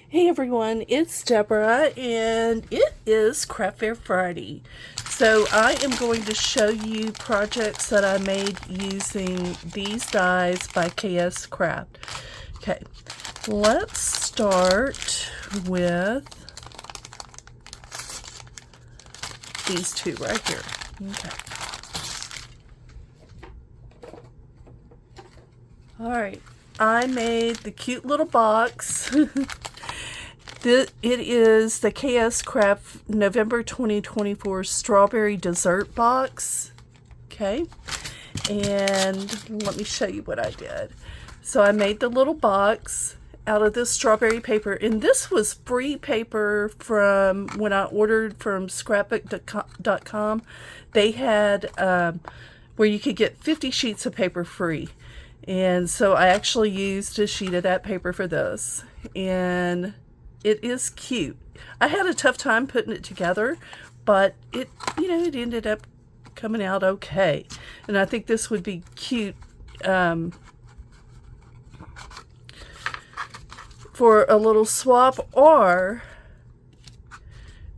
Hey everyone, it's Deborah and it is Craft Fair Friday. So I am going to show you projects that I made using these dies by KS Craft. Okay, let's start with these two right here. Okay. Alright, I made the cute little box. It is the KS Craft November 2024 Strawberry Dessert Box. Okay, and let me show you what I did. So I made the little box out of this strawberry paper, and this was free paper from when I ordered from scrapbook.com. They had where you could get 50 sheets of paper free. And so I actually used a sheet of that paper for this. And it is cute. I had a tough time putting it together, but it ended up coming out okay. And I think this would be cute for a little swap, or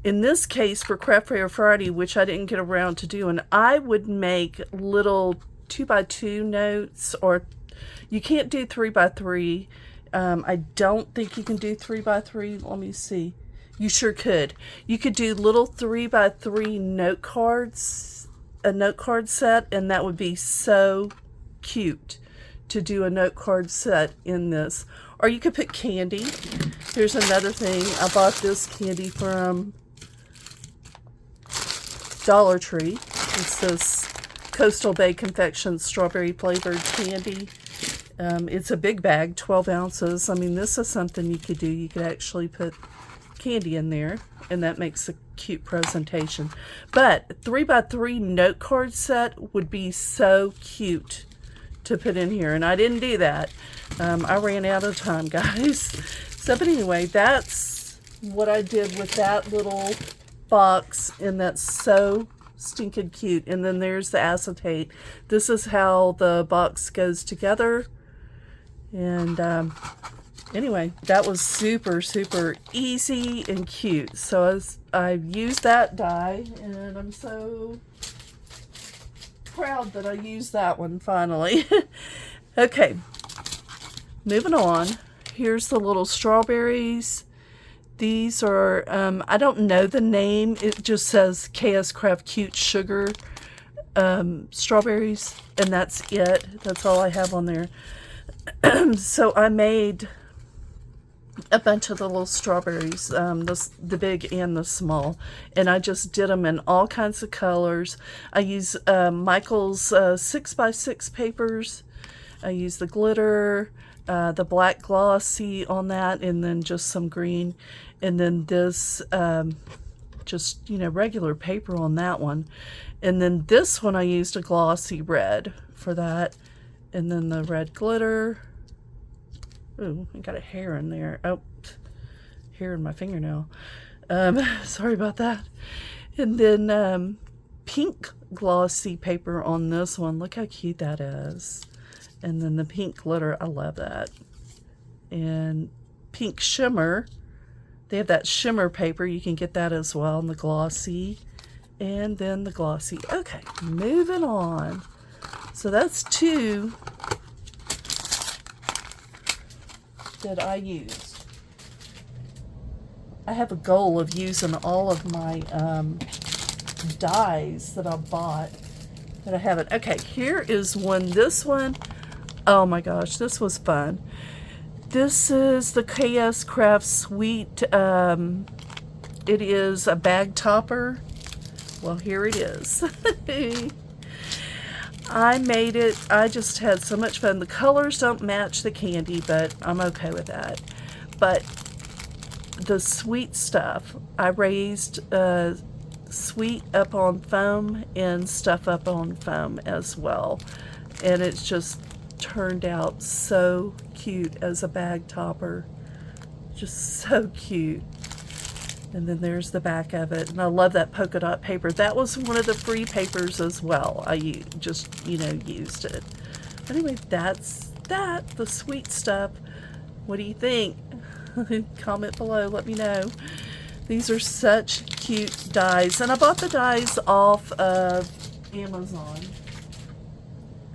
in this case for Craft Fair Friday, which I didn't get around to doing, I would make little 2x2 notes, or you can't do 3x3. I don't think you can do 3x3. Let me see. You sure could. You could do little 3x3 note cards, a note card set, and that would be so cute to do a note card set in this. Or you could put candy. Here's another thing. I bought this candy from Dollar Tree. It's this Coastal Bay Confection strawberry flavored candy. It's a big bag, 12 ounces. I mean, this is something you could do. You could actually put candy in there, and that makes a cute presentation. But 3x3 note card set would be so cute to put in here, and I didn't do that. I ran out of time, guys. So, but anyway, that's what I did with that little box, and that's so stinking cute. And then there's the acetate. This is how the box goes together. And anyway, that was super easy and cute. So I used that die, and I'm so proud that I used that one finally. Okay, moving on. Here's the little strawberries. These are, I don't know the name. It just says KS Craft Cute Sugar strawberries, and that's it. That's all I have on there. So I made a bunch of the little strawberries, the big and the small, and I just did them in all kinds of colors. I use Michael's 6x6 papers. I use the glitter, the black glossy on that, and then just some green, and then this just regular paper on that one, and then this one I used a glossy red for that, and then the red glitter. Ooh, I got a hair in there. Oh, hair in my fingernail. Sorry about that. And then pink glossy paper on this one. Look how cute that is. And then the pink glitter. I love that. And pink shimmer. They have that shimmer paper. You can get that as well. And the glossy. And then the glossy. Okay, moving on. So that's two that I used. I have a goal of using all of my dies that I bought that I haven't. Okay, here is one. This one, oh my gosh, this was fun. This is the KS Craft Sweet. It is a bag topper. Well, here it is. I made it. I just had so much fun. The colors don't match the candy, but I'm okay with that. But the sweet stuff, I raised sweet up on foam and stuff up on foam as well. And it's just turned out so cute as a bag topper. Just so cute. And then there's the back of it. And I love that polka dot paper. That was one of the free papers as well. I just, used it. Anyway, that's that. The sweet stuff. What do you think? Comment below, let me know. These are such cute dies, and I bought the dies off of Amazon.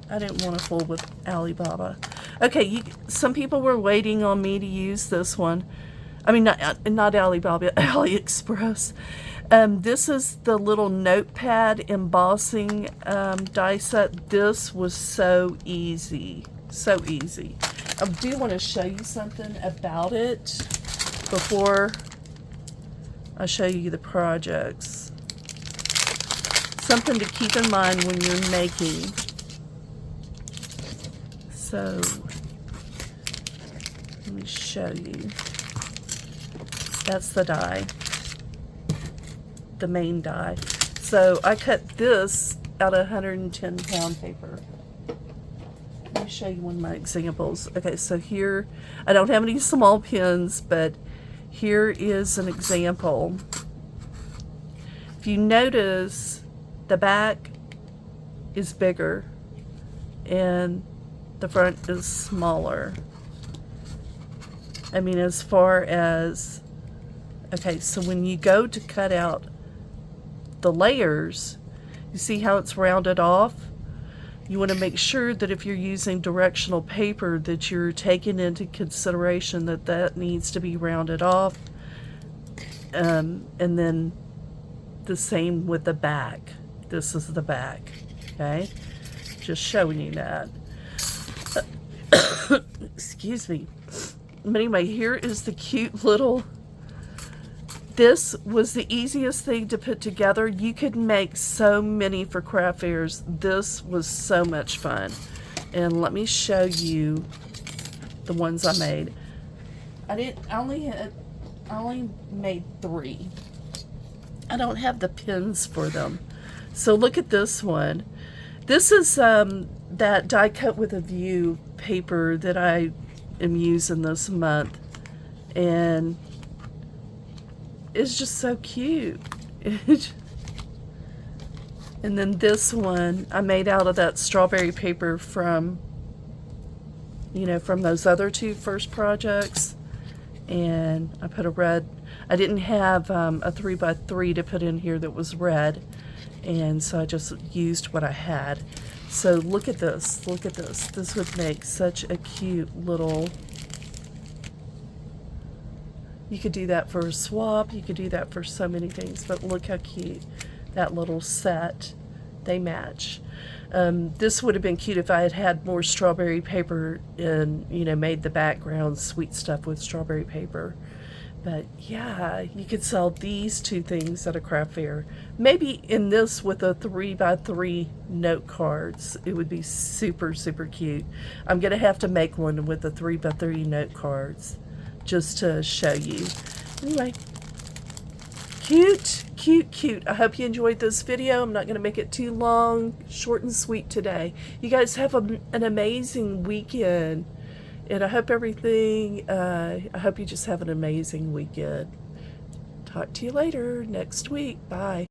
I didn't want to fool with Alibaba. Okay, some people were waiting on me to use this one. I mean, not Alibaba, AliExpress. This is the little Notepad embossing die set. This was so easy. So easy. I do want to show you something about it before I show you the projects. Something to keep in mind when you're making. So, let me show you. That's the die. The main die. So, I cut this out of 110-pound paper. Let me show you one of my examples. Okay, so here, I don't have any small pins, but here is an example. If you notice, the back is bigger and the front is smaller. I mean, as far as, okay, so when you go to cut out the layers, you see how it's rounded off? You want to make sure that if you're using directional paper that you're taking into consideration that that needs to be rounded off. And then the same with the back. This is the back, okay? Just showing you that. Excuse me. But anyway, here is the cute little, this was the easiest thing to put together. You could make so many for craft fairs. This was so much fun. And let me show you the ones I made. I only made 3. I don't have the pins for them. So look at this one. This is that die cut with a view paper that I am using this month, and it's just so cute. And then this one I made out of that strawberry paper from, you know, from those other 2 first projects, and I put a red. I didn't have a 3x3 to put in here that was red, and so I just used what I had. So look at this, look at this. This would make such a cute little, you could do that for a swap, you could do that for so many things, but look how cute that little set, they match. This would have been cute if I had had more strawberry paper and, you know, made the background sweet stuff with strawberry paper. But yeah, you could sell these 2 things at a craft fair. Maybe in this with a 3x3 note cards. It would be super, super cute. I'm going to have to make one with the 3x3 note cards just to show you. Anyway, cute, cute, cute. I hope you enjoyed this video. I'm not going to make it too long, short and sweet today. You guys have an amazing weekend. And I hope everything, I hope you just have an amazing weekend. Talk to you later next week. Bye.